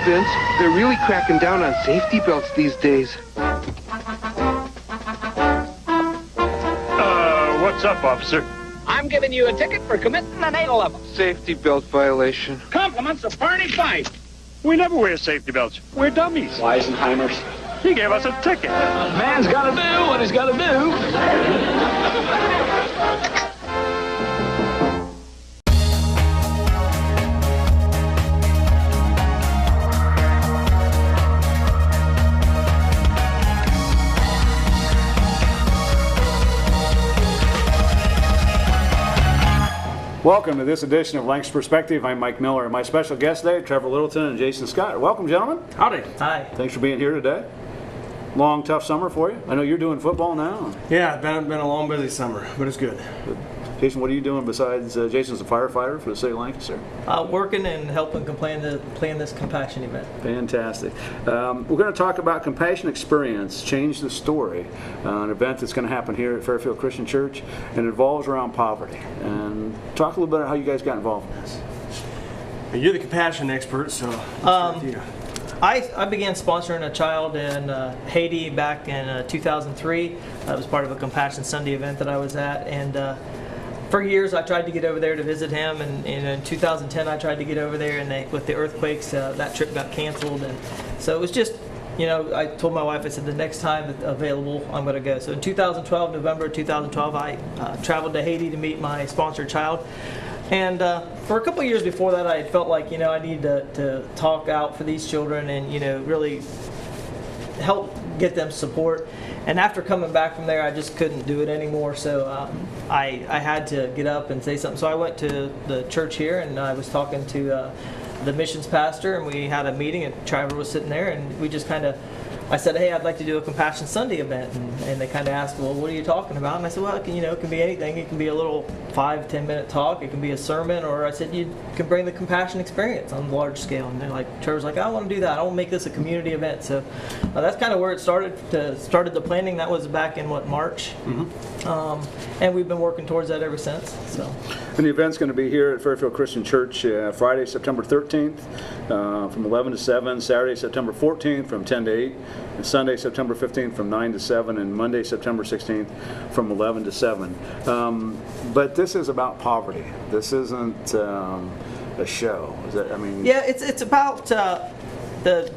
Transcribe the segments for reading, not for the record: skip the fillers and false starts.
Vince. They're really cracking down on safety belts these days. What's up, officer? I'm giving you a ticket for committing an 811. Safety belt violation. Compliments of Barney Fife. We never wear safety belts. We're dummies. Weisenheimers. He gave us a ticket. Man's got to do what he's got to do. Welcome to this edition of Lancaster Perspective. I'm Mike Miller, and my special guests today, Trevor Littleton and Jason Scott. Welcome, gentlemen. Howdy. Hi. Thanks for being here today. Long, tough summer for you. I know you're doing football now. Yeah, it's been a long, busy summer, but it's good. Jason, what are you doing besides, Jason's a firefighter for the city of Lancaster? Working and helping plan this compassion event. Fantastic. We're going to talk about Compassion Experience, Change the Story, an event that's going to happen here at Fairfield Christian Church, and it revolves around poverty. And talk a little bit about how you guys got involved in this. You're the compassion expert, so let's start with you. I began sponsoring a child in Haiti back in 2003. That was part of a Compassion Sunday event that I was at, and for years I tried to get over there to visit him, and in 2010 I tried to get over there, and with the earthquakes that trip got canceled, and so it was just, I told my wife, I said the next time available I'm going to go. So in 2012, November 2012, I traveled to Haiti to meet my sponsored child. And for a couple of years before that, I felt like, I needed to talk out for these children and, really help get them support. And after coming back from there, I just couldn't do it anymore. So I had to get up and say something. So I went to the church here, and I was talking to the missions pastor, and we had a meeting, and Trevor was sitting there, and we just I said, hey, I'd like to do a Compassion Sunday event. And they kind of asked, well, what are you talking about? And I said, well, it can be anything. It can be a little 5-10 minute talk. It can be a sermon. Or I said, you can bring the compassion experience on a large scale. And they're like, Trevor's like, I want to do that. I want to make this a community event. So that's kind of where it started the planning. That was back in, March? Mm-hmm. And we've been working towards that ever since. So. And the event's going to be here at Fairfield Christian Church Friday, September 13th from 11 to 7, Saturday, September 14th from 10 to 8, and Sunday, September 15th from 9 to 7, and Monday, September 16th from 11 to 7. But this is about poverty. This isn't a show. Yeah, it's about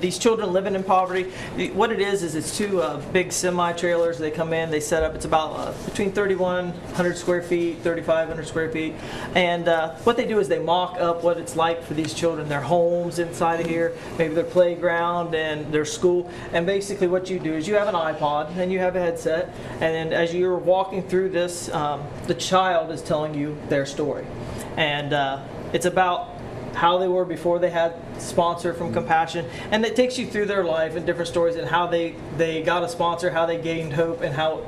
these children living in poverty. What it is it's two big semi-trailers. They come in, they set up. It's about between 3,100 square feet, 3,500 square feet. And what they do is they mock up what it's like for these children, their homes inside of here, maybe their playground and their school. And basically what you do is you have an iPod and you have a headset. And then as you're walking through this, the child is telling you their story. And it's about how they were before they had sponsor from Compassion, and it takes you through their life and different stories and how they got a sponsor, how they gained hope, and how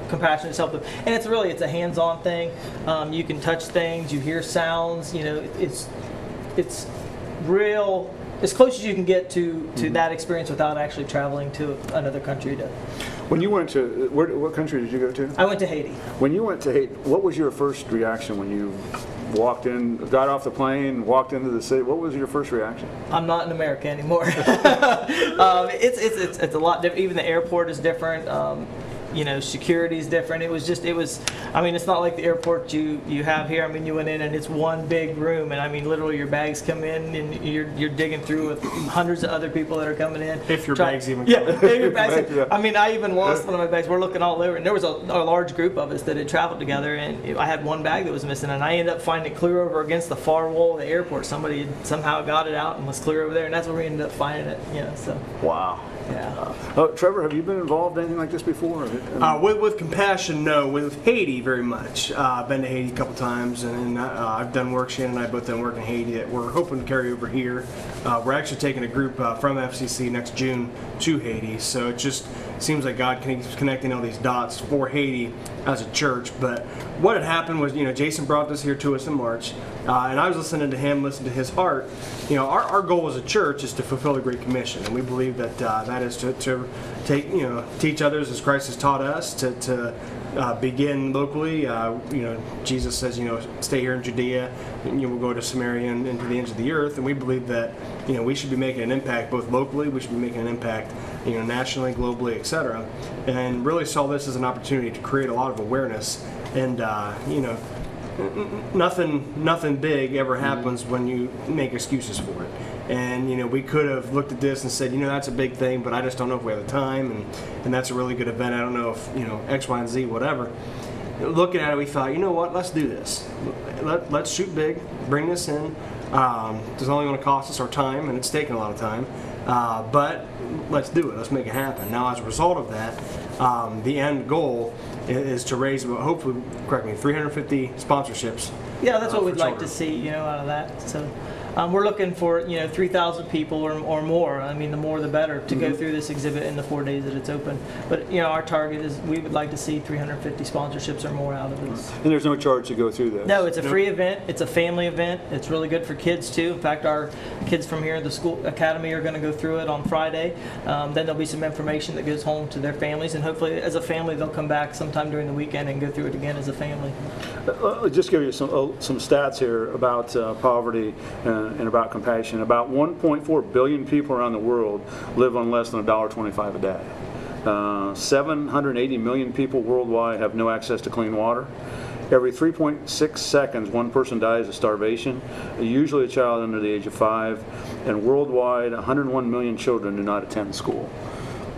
Compassion has helped them. And it's a hands-on thing. You can touch things, you hear sounds. It's real, as close as you can get to that experience without actually traveling to another country. When you went to, what country did you go to? I went to Haiti. When you went to Haiti, what was your first reaction when you walked in, got off the plane, walked into the city? What was your first reaction? I'm not in America anymore. It's a lot different. Even the airport is different. Security is different. It's not like the airport you have here. You went in and it's one big room, and literally your bags come in and you're digging through with hundreds of other people that are coming in. If your bags even come in. If your bags. I even lost one of my bags. We're looking all over, and there was a large group of us that had traveled together, and I had one bag that was missing, and I ended up finding it clear over against the far wall of the airport. Somebody had somehow got it out and was clear over there, and that's where we ended up finding it. So. Wow. Yeah. Trevor, have you been involved in anything like this before? With Compassion, no. With Haiti, very much. I've been to Haiti a couple times, and I've done work. Shannon and I both done work in Haiti that we're hoping to carry over here. We're actually taking a group from FCC next June to Haiti, so it just seems like God keeps connecting all these dots for Haiti as a church. But what had happened was, Jason brought this here to us in March, and I was listening to him, listening to his heart. Our goal as a church is to fulfill the Great Commission, and we believe that that is to take, teach others as Christ has taught us, to begin locally. Jesus says, stay here in Judea, we'll go to Samaria and into the ends of the earth, and we believe that we should be making an impact both locally, we should be making an impact nationally, globally, etc. And really saw this as an opportunity to create a lot of awareness. And nothing big ever happens when you make excuses for it. And we could have looked at this and said, that's a big thing, but I just don't know if we have the time, and that's a really good event. I don't know if X, Y, and Z, whatever. Looking at it, we thought, you know what? Let's do this. Let's shoot big. Bring this in. It's only going to cost us our time, and it's taken a lot of time. But let's do it. Let's make it happen. Now, as a result of that, the end goal is to raise, hopefully, correct me, 350 sponsorships. Yeah, that's what we'd like to see, out of that. So. We're looking for 3,000 people or more. I mean, the more the better to go through this exhibit in the 4 days that it's open. But our target is we would like to see 350 sponsorships or more out of this. And there's no charge to go through this? No, it's a free event. It's a family event. It's really good for kids too. In fact, our kids from here at the school academy are going to go through it on Friday. Then there'll be some information that goes home to their families, and hopefully, as a family, they'll come back sometime during the weekend and go through it again as a family. Just give you some stats here about poverty and about compassion. About 1.4 billion people around the world live on less than $1.25 a day. 780 million people worldwide have no access to clean water. Every 3.6 seconds, one person dies of starvation, usually a child under the age of 5. And worldwide, 101 million children do not attend school.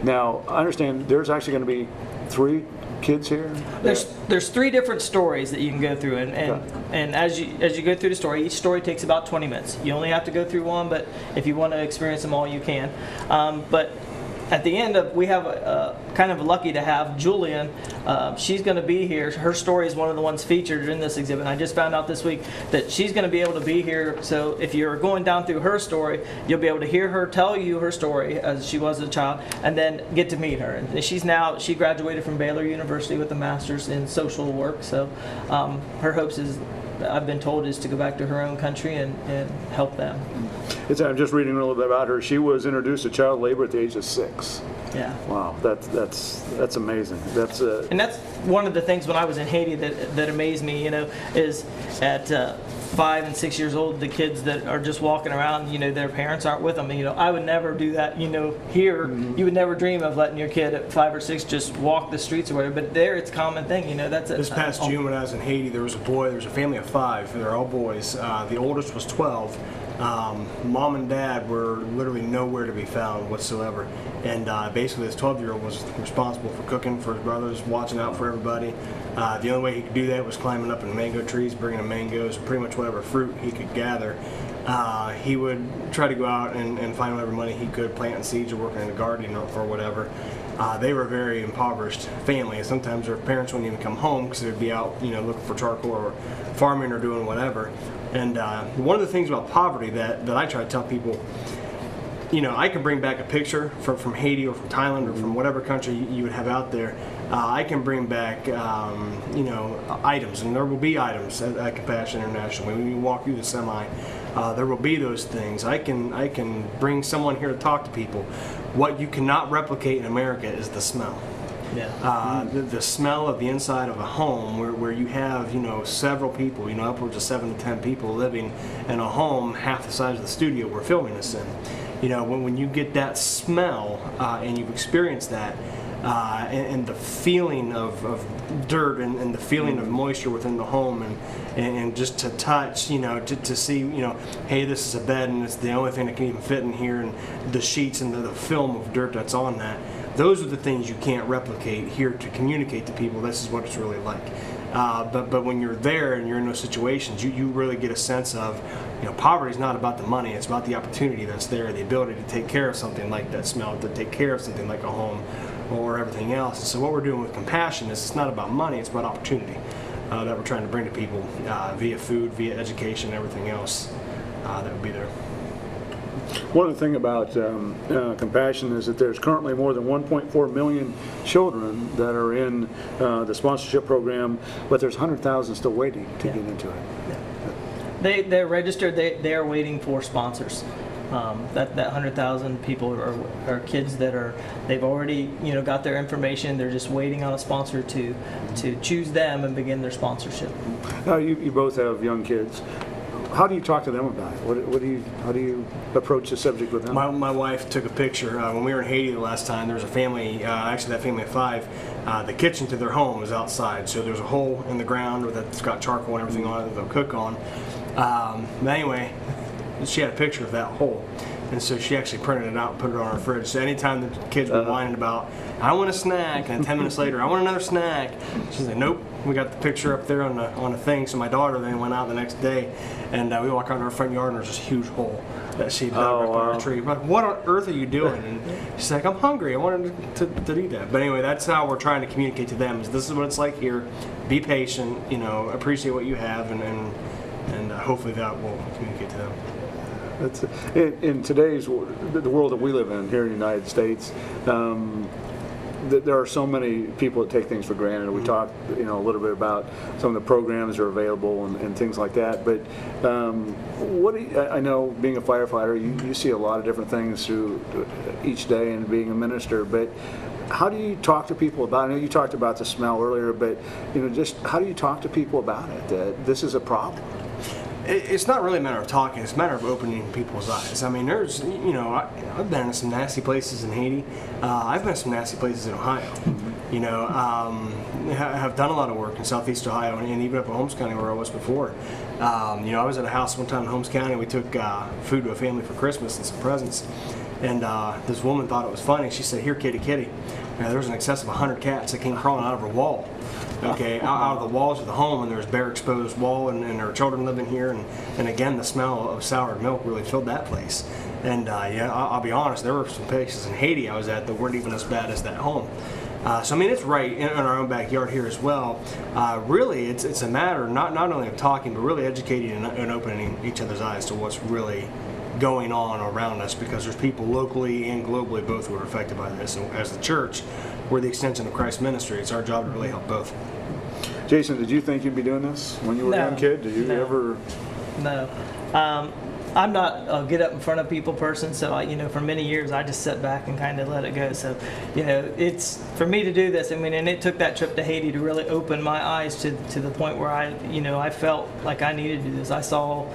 Now, I understand there's actually going to be 3 kids here? There's 3 different stories that you can go through, and as you go through the story, each story takes about 20 minutes. You only have to go through one, but if you want to experience them all, you can. But at the end we have kind of lucky to have Julian. She's going to be here. Her story is one of the ones featured in this exhibit. And I just found out this week that she's going to be able to be here. So if you're going down through her story, you'll be able to hear her tell you her story as she was as a child, and then get to meet her. And she graduated from Baylor University with a master's in social work. So her hopes is, I've been told, is to go back to her own country and help them. I'm just reading a little bit about her. She was introduced to child labor at the age of 6. Yeah. Wow, that's amazing. And that's one of the things when I was in Haiti that amazed me. Is at 5 and 6 years old, the kids that are just walking around, their parents aren't with them. I would never do that. Here you would never dream of letting your kid at 5 or 6 just walk the streets or whatever. But there, it's a common thing. This past June when I was in Haiti, there was a family of 5. They're all boys. The oldest was 12. Mom and dad were literally nowhere to be found whatsoever, and basically this 12-year-old was responsible for cooking for his brothers, watching out for everybody. The only way he could do that was climbing up in mango trees, bringing in mangoes, pretty much whatever fruit he could gather. He would try to go out and find whatever money he could, planting seeds or working in the garden or whatever. They were a very impoverished family, and sometimes their parents wouldn't even come home because they'd be out, looking for charcoal or farming or doing whatever. And one of the things about poverty that I try to tell people, I can bring back a picture from Haiti or from Thailand or from whatever country you would have out there. I can bring back, items, and there will be items at Compassion International. When you walk through the semi, there will be those things. I can bring someone here to talk to people. What you cannot replicate in America is the smell. Yeah. The smell of the inside of a home where you have several people, upwards of 7 to 10 people living in a home half the size of the studio we're filming this in. When you get that smell and you've experienced that, and the feeling of dirt and the feeling of moisture within the home, and just to touch, to see, hey, this is a bed and it's the only thing that can even fit in here, and the sheets and the film of dirt that's on that. Those are the things you can't replicate here to communicate to people this is what it's really like. But when you're there and you're in those situations, you really get a sense of, poverty is not about the money, it's about the opportunity that's there, the ability to take care of something like that smell, to take care of something like a home or everything else. And so what we're doing with Compassion is it's not about money, it's about opportunity that we're trying to bring to people via food, via education, and everything else that would be there. One other thing about Compassion is that there's currently more than 1.4 million children that are in the sponsorship program, but there's 100,000 still waiting to get into it. Yeah. They're registered. They are waiting for sponsors. That 100,000 people are kids that they've already got their information. They're just waiting on a sponsor to choose them and begin their sponsorship. Now you both have young kids. How do you talk to them about it? How do you approach the subject with them? My wife took a picture when we were in Haiti the last time. There was a family, actually that family of 5. The kitchen to their home was outside, so there's a hole in the ground that's got charcoal and everything on it that they'll cook on. But anyway, she had a picture of that hole. And so she actually printed it out and put it on our fridge. So anytime the kids were whining about, I want a snack, and then 10 minutes later, I want another snack, she's like, nope, we got the picture up there on a thing. So my daughter then went out the next day, and we walk out in our front yard, and there's this huge hole that she dug up on our tree. I'm like, what on earth are you doing? And she's like, I'm hungry. I wanted to eat that. But anyway, that's how we're trying to communicate to them, is this is what it's like here. Be patient, appreciate what you have, and hopefully that will communicate to them. In today's the world that we live in here in the United States, there are so many people that take things for granted. We talked, a little bit about some of the programs that are available and things like that. But I know, being a firefighter, you see a lot of different things through each day, and being a minister. But how do you talk to people about it? I know you talked about the smell earlier, but just how do you talk to people about it? That this is a problem. It's not really a matter of talking, it's a matter of opening people's eyes. I mean, there's, I've been in some nasty places in Haiti. I've been in some nasty places in Ohio. Have done a lot of work in Southeast Ohio and even up in Holmes County where I was before. I was at a house one time in Holmes County. We took food to a family for Christmas and some presents. And this woman thought it was funny. She said, here, kitty, kitty. There was an excess of 100 cats that came crawling out of her wall. Out of the walls of the home, and there was bare exposed wall, and there were children living here, and again, the smell of soured milk really filled that place. And I'll be honest, there were some places in Haiti I was at that weren't even as bad as that home. So I mean, it's right in our own backyard here as well. Really, it's a matter not only of talking, but really educating and opening each other's eyes to what's really going on around us, because there's people locally and globally both who are affected by this. And as the church, we're the extension of Christ's ministry. It's our job to really help both. Jason, did you think you'd be doing this when you were a young kid? Did you ever? No. I'm not a get up in front of people person, so for many years I just sat back and kind of let it go. So, it's for me to do this. I mean, and it took that trip to Haiti to really open my eyes to the point where I felt like I needed to do this. I saw,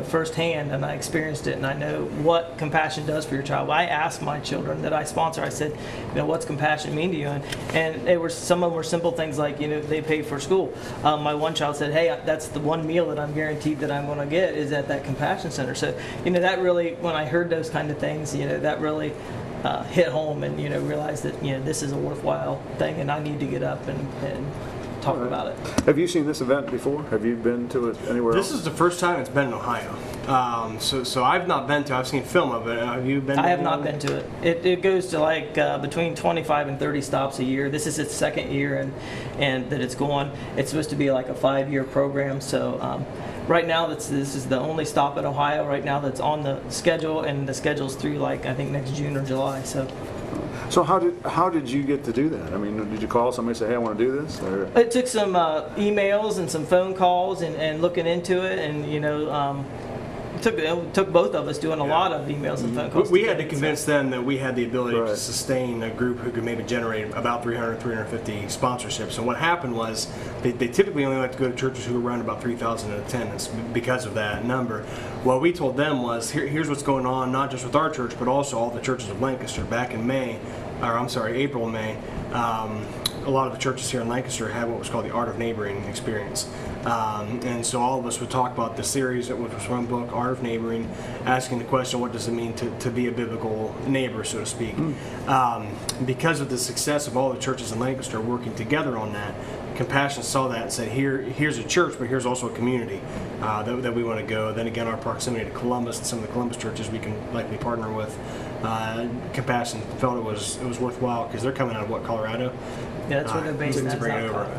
firsthand, and I experienced it, and I know what compassion does for your child. I asked my children that I sponsor. I said, what's compassion mean to you? And some of them were simple things like, they pay for school. My one child said, hey, that's the one meal that I'm guaranteed that I'm going to get is at that compassion center. So, that really, when I heard those kind of things, that really hit home, and, realized that, this is a worthwhile thing, and I need to get up and talk about it. Have you seen this event before? Have you been to it anywhere else? This is the first time it's been in Ohio. So I've not been to. I've seen film of it. Have you been? I have not been to it. It goes to between 25 and 30 stops a year. This is its second year, and that it's going. It's supposed to be like a 5-year program. So right now, this is the only stop in Ohio right now that's on the schedule, and the schedule's through I think next June or July. So how did you get to do that? I mean, did you call somebody and say, hey, I want to do this? Or? It took some emails and some phone calls and looking into it, and it took both of us doing a lot of emails and phone calls. We had to convince them that we had the ability to sustain a group who could maybe generate about 300, 350 sponsorships. And what happened was they typically only like to go to churches who are around about 3,000 in attendance because of that number. What we told them was, here's what's going on, not just with our church, but also all the churches of Lancaster. Back in April, May, a lot of the churches here in Lancaster had what was called the Art of Neighboring experience. And so all of us would talk about the series, which was one book, Art of Neighboring, asking the question, what does it mean to be a biblical neighbor, so to speak? Because of the success of all the churches in Lancaster working together on that, Compassion saw that and said, here's a church, but here's also a community that we want to go. Then again, our proximity to Columbus and some of the Columbus churches we can likely partner with. Compassion felt it was worthwhile because they're coming out of Colorado? Yeah, that's where they're based. To bring it over.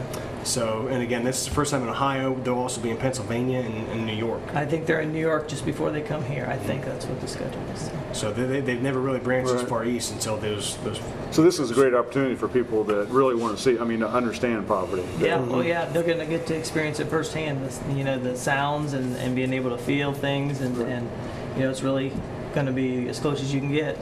So, and again, this is the first time in Ohio. They'll also be in Pennsylvania and New York. I think they're in New York just before they come here. I think that's what the schedule is. So they've never really branched as far east until those. So this is a great opportunity for people that really want to see. I mean, to understand poverty. Yeah. Well, yeah, they're going to get to experience it firsthand. The sounds and being able to feel things, and it's really going to be as close as you can get.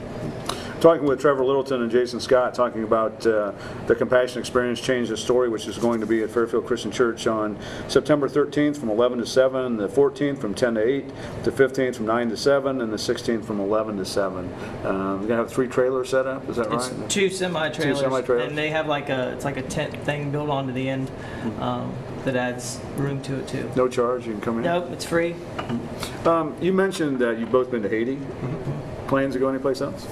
talking with Trevor Littleton and Jason Scott, talking about the Compassion Experience Change the Story, which is going to be at Fairfield Christian Church on September 13th from 11 to 7, the 14th from 10 to 8, the 15th from 9 to 7, and the 16th from 11 to 7. We're going to have 3 trailers set up, is that right? It's 2 semi-trailers, 2 semi-trailers. and they have like it's like a tent thing built onto the end that adds room to it too. No charge, you can come in? Nope, it's free. You mentioned that you've both been to Haiti. Plans to go anyplace else?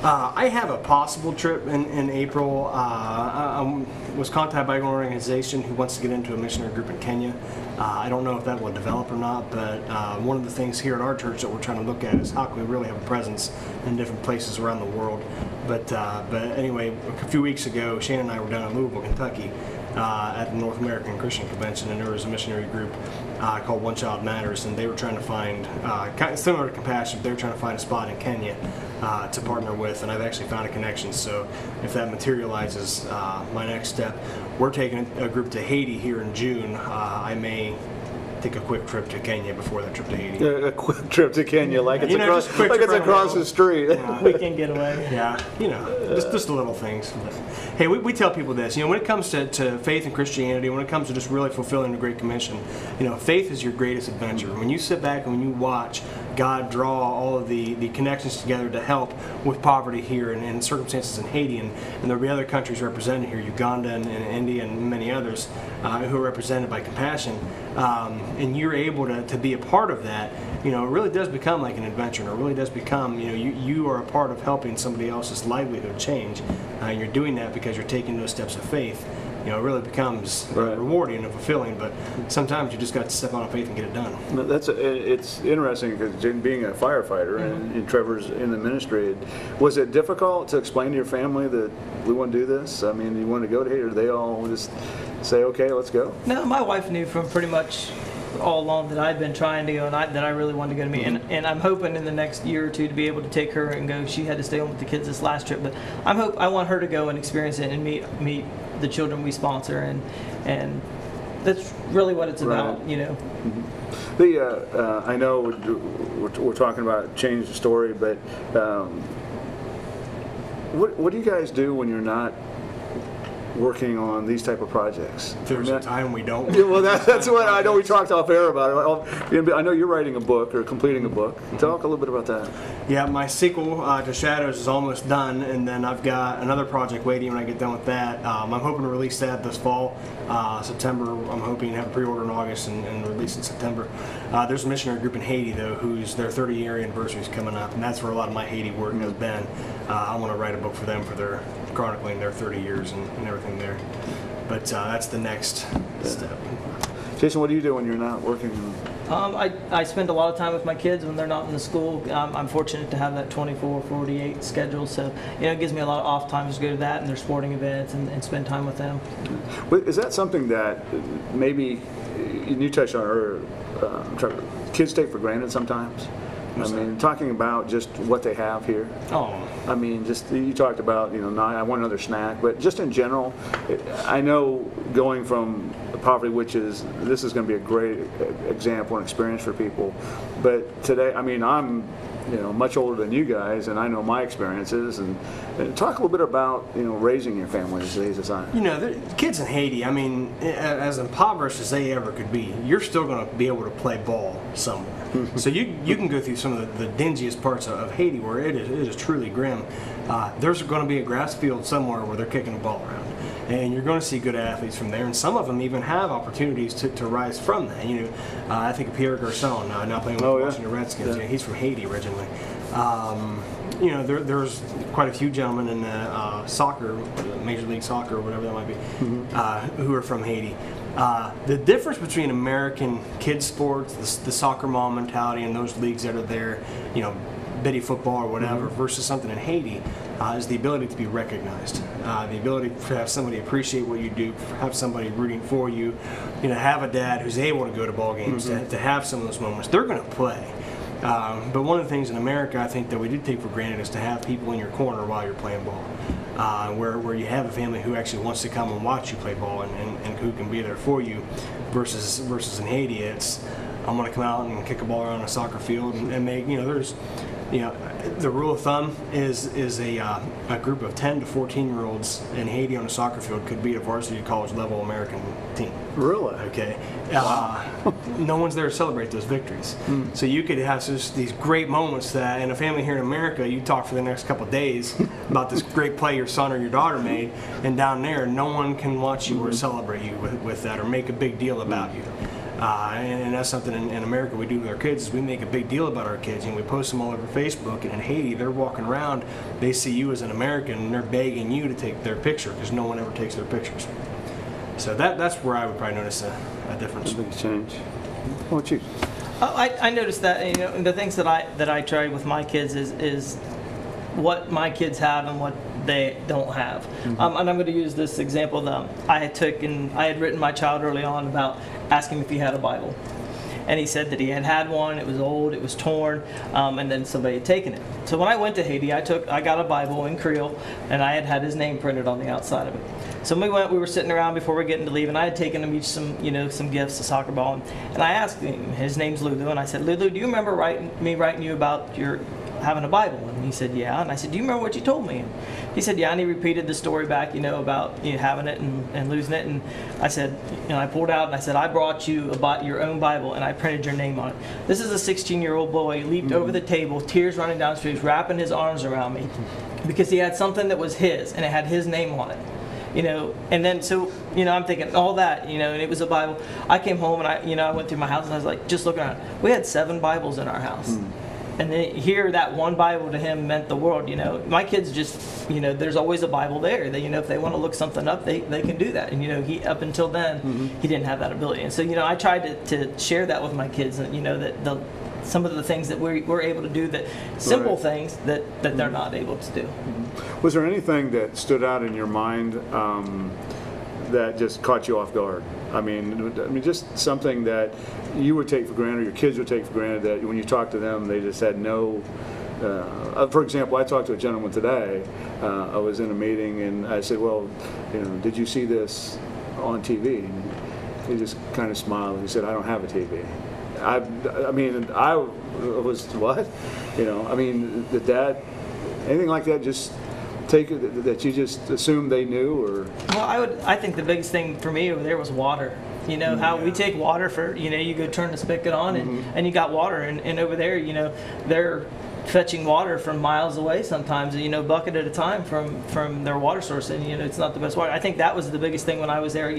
I have a possible trip in April. I was contacted by an organization who wants to get into a missionary group in Kenya. I don't know if that will develop or not, but one of the things here at our church that we're trying to look at is how can we really have a presence in different places around the world. But anyway, a few weeks ago, Shane and I were down in Louisville, Kentucky, at the North American Christian Convention, and there was a missionary group called One Child Matters, and they were trying to find, kind of similar to Compassion, they were trying to find a spot in Kenya to partner with, and I've actually found a connection. So if that materializes, my next step, we're taking a group to Haiti here in June. I may take a quick trip to Kenya before that trip to Haiti. A quick trip to Kenya, like it's just across the street. Weekend getaway. Yeah, just the little things. But, hey, we tell people this, when it comes to faith and Christianity, when it comes to just really fulfilling the Great Commission, faith is your greatest adventure. When you sit back and when you watch God draw all of the connections together to help with poverty here and circumstances in Haiti, and there'll be other countries represented here, Uganda and India and many others who are represented by Compassion, and you're able to be a part of that, it really does become like an adventure, and it really does become, you are a part of helping somebody else's livelihood change, and you're doing that because you're taking those steps of faith. It really becomes rewarding and fulfilling, but sometimes you just got to step on faith and get it done. It's interesting because being a firefighter and Trevor's in the ministry, was it difficult to explain to your family that we want to do this? I mean, you want to go to Haiti, or they all just say, okay, let's go? No, my wife knew from pretty much all along that I'd been trying to go, and that I really wanted to go to meet. And I'm hoping in the next year or two to be able to take her and go. She had to stay home with the kids this last trip, but I want her to go and experience it and meet the children we sponsor, and that's really what it's about, I know we're talking about change the story, but what do you guys do when you're not working on these type of projects? There's a time we don't. Yeah, well, that's what I know. We talked off air about it. I know you're writing a book or completing a book. Talk a little bit about that. Yeah, my sequel to Shadows is almost done, and then I've got another project waiting when I get done with that. I'm hoping to release that this fall, September. I'm hoping to have a pre-order in August and release in September. There's a missionary group in Haiti, though, whose their 30-year anniversary is coming up, and that's where a lot of my Haiti work has been. I want to write a book for them for their chronicling their 30 years and everything there. But that's the next step. Jason, what do you do when you're not working? I spend a lot of time with my kids when they're not in the school. I'm fortunate to have that 24/48 schedule, so it gives me a lot of off time to go to that and their sporting events and spend time with them. Is that something that maybe you touched on earlier? Kids take for granted sometimes. I mean, talking about just what they have here. Oh. I mean, just you talked about, I want another snack, but just in general, I know going from poverty, this is going to be a great example and experience for people. But today, I mean, I'm much older than you guys, and I know my experiences. And talk a little bit about raising your family as a society. The kids in Haiti, I mean, as impoverished as they ever could be, you're still going to be able to play ball somewhere. So you can go through some of the dingiest parts of Haiti where it is truly grim. There's going to be a grass field somewhere where they're kicking a ball around, and you're going to see good athletes from there, and some of them even have opportunities to rise from that. I think of Pierre Garçon, now playing with the Washington Redskins. Yeah. He's from Haiti originally. There's quite a few gentlemen in soccer, Major League Soccer, or whatever that might be, who are from Haiti. The difference between American kids sports, the soccer mom mentality, and those leagues that are there, biddy football or whatever, versus something in Haiti, is the ability to be recognized, the ability to have somebody appreciate what you do, have somebody rooting for you, have a dad who's able to go to ball games, to have some of those moments. They're going to play. But one of the things in America I think that we do take for granted is to have people in your corner while you're playing ball, where you have a family who actually wants to come and watch you play ball and who can be there for you, versus in Haiti it's I'm going to come out and kick a ball around a soccer field and make, there's, the rule of thumb is a group of 10 to 14-year-olds in Haiti on a soccer field could beat a varsity college level American team. Really? Okay. No one's there to celebrate those victories. So you could have just these great moments that in a family here in America, you talk for the next couple of days about this great play your son or your daughter made, and down there, no one can watch you or celebrate you with that or make a big deal about you. And that's something in America we do with our kids is we make a big deal about our kids and we post them all over Facebook. And in Haiti, they're walking around, they see you as an American and they're begging you to take their picture because no one ever takes their pictures. So that's where I would probably notice a difference. A big change. What about you? I noticed that the things that I try with my kids is what my kids have and what they don't have. And I'm going to use this example that I had written my child early on about asking if he had a Bible. And he said that he had one, it was old, it was torn, and then somebody had taken it. So when I went to Haiti, I got a Bible in Creole, and I had his name printed on the outside of it. So we were sitting around before we were getting to leave, and I had taken him each some gifts, a soccer ball, and I asked him, his name's Lulu, and I said, Lulu, do you remember writing you about your having a Bible? And he said, yeah. And I said, do you remember what you told me? And he said, yeah. And he repeated the story back, about having it and losing it. And I said, I pulled out and I said, I brought you your own Bible and I printed your name on it. This is a 16-year-old boy. He leaped over the table, tears running down his face, wrapping his arms around me because he had something that was his and it had his name on it. And then so I'm thinking all that, and it was a Bible. I came home and I went through my house and I was like, just looking around. We had 7 Bibles in our house. And then here, that one Bible to him meant the world. My kids just, there's always a Bible there. That if they want to look something up, they can do that. And he up until then, he didn't have that ability. And so I tried to share that with my kids. And that some of the things that we're able to do, that simple things that they're not able to do. Was there anything that stood out in your mind that just caught you off guard? I mean, just something that you would take for granted, or your kids would take for granted, that when you talk to them, they just had no. For example, I talked to a gentleman today. I was in a meeting, and I said, "Well, did you see this on TV?" And he just kind of smiled and he said, "I don't have a TV." I was what? Did that anything like that just take it that you just assumed they knew, or? Well, I think the biggest thing for me over there was water. How we take water for, you go turn the spigot on and you got water, and over there, they're fetching water from miles away sometimes, bucket at a time from their water source, and it's not the best water. I think that was the biggest thing when I was there.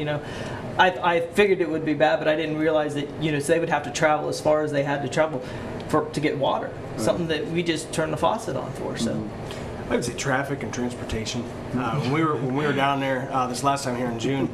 I figured it would be bad, but I didn't realize that so they would have to travel as far as they had to travel to get water, something that we just turned the faucet on for. So. I would say traffic and transportation. When we were down there this last time here in June,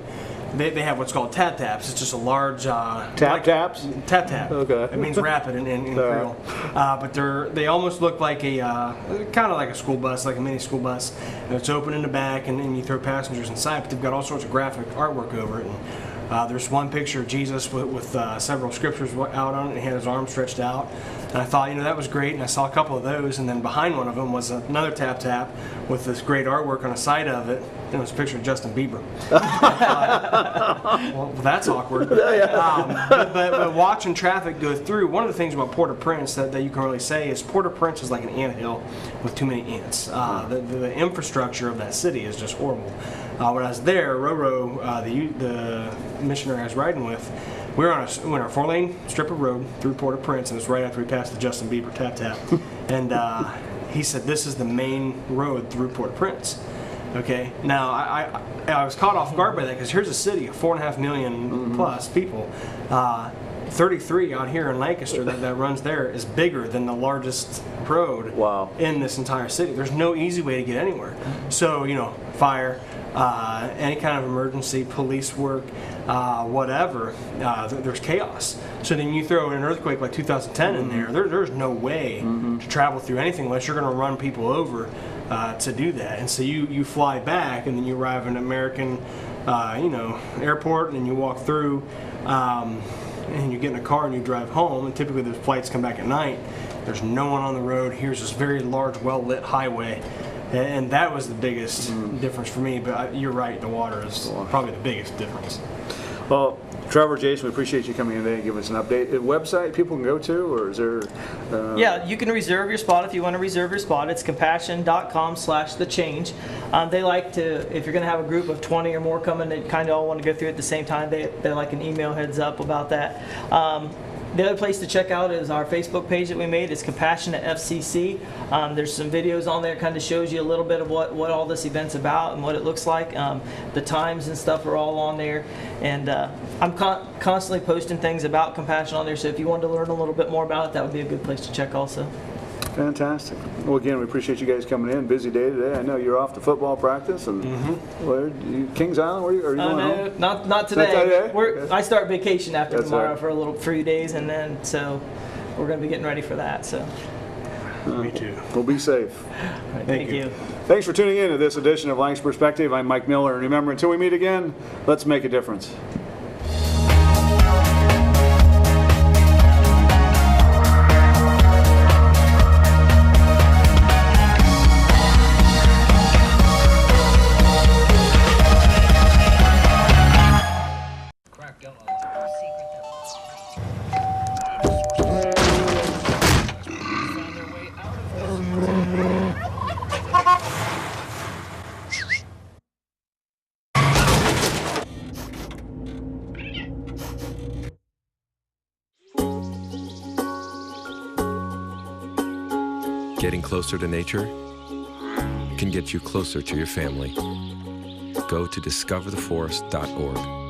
they have what's called tap-taps. It's just a large taps. Tap-tap. Okay. It means rapid in Creole. But they almost look like kind of like a school bus, like a mini school bus. And it's open in the back, and you throw passengers inside. But they've got all sorts of graphic artwork over it. And there's one picture of Jesus with several scriptures out on it, and he had his arms stretched out. And I thought, that was great, and I saw a couple of those, and then behind one of them was another tap-tap with this great artwork on the side of it, and it was a picture of Justin Bieber. Well, that's awkward. But watching traffic go through, one of the things about Port-au-Prince that you can really say is Port-au-Prince is like an anthill with too many ants. The infrastructure of that city is just horrible. When I was there, Roro, the missionary I was riding with, we were on a 4-lane strip of road through Port-au-Prince, and it was right after we passed the Justin Bieber tap-tap. And he said, this is the main road through Port-au-Prince. Okay, now I was caught off guard by that, because here's a city of 4.5 million plus people. 33 out here in Lancaster that runs there is bigger than the largest road in this entire city. There's no easy way to get anywhere. So, fire, any kind of emergency, police work, whatever, there's chaos. So then you throw an earthquake like 2010 in there's no way to travel through anything unless you're going to run people over to do that. And so you fly back, and then you arrive in an American airport, and then you walk through, and you get in a car and you drive home, and typically the flights come back at night. There's no one on the road. Here's this very large, well-lit highway. And that was the biggest difference for me. But you're right, the water is probably the biggest difference. Well, Trevor, Jason, we appreciate you coming in today and giving us an update. A website people can go to, or is there? Yeah, you can reserve your spot if you want to reserve your spot. It's compassion.com/thechange. They like to, if you're going to have a group of 20 or more coming, they kind of all want to go through at the same time. They like an email heads up about that. The other place to check out is our Facebook page that we made. It's Compassionate FCC. There's some videos on there, kind of shows you a little bit of what all this event's about and what it looks like. The times and stuff are all on there. And I'm constantly posting things about Compassion on there, so if you wanted to learn a little bit more about it, that would be a good place to check also. Fantastic. Well, again, we appreciate you guys coming in. Busy day today. I know you're off to football practice. And where, Kings Island? Where are you going home? Not today. Okay. I start vacation after That's tomorrow right. for a few days, and then so we're going to be getting ready for that. So Me too. Well, be safe. thank you. Thanks for tuning in to this edition of Lancaster Perspective. I'm Mike Miller. And remember, until we meet again, let's make a difference. Getting closer to nature can get you closer to your family. Go to discovertheforest.org.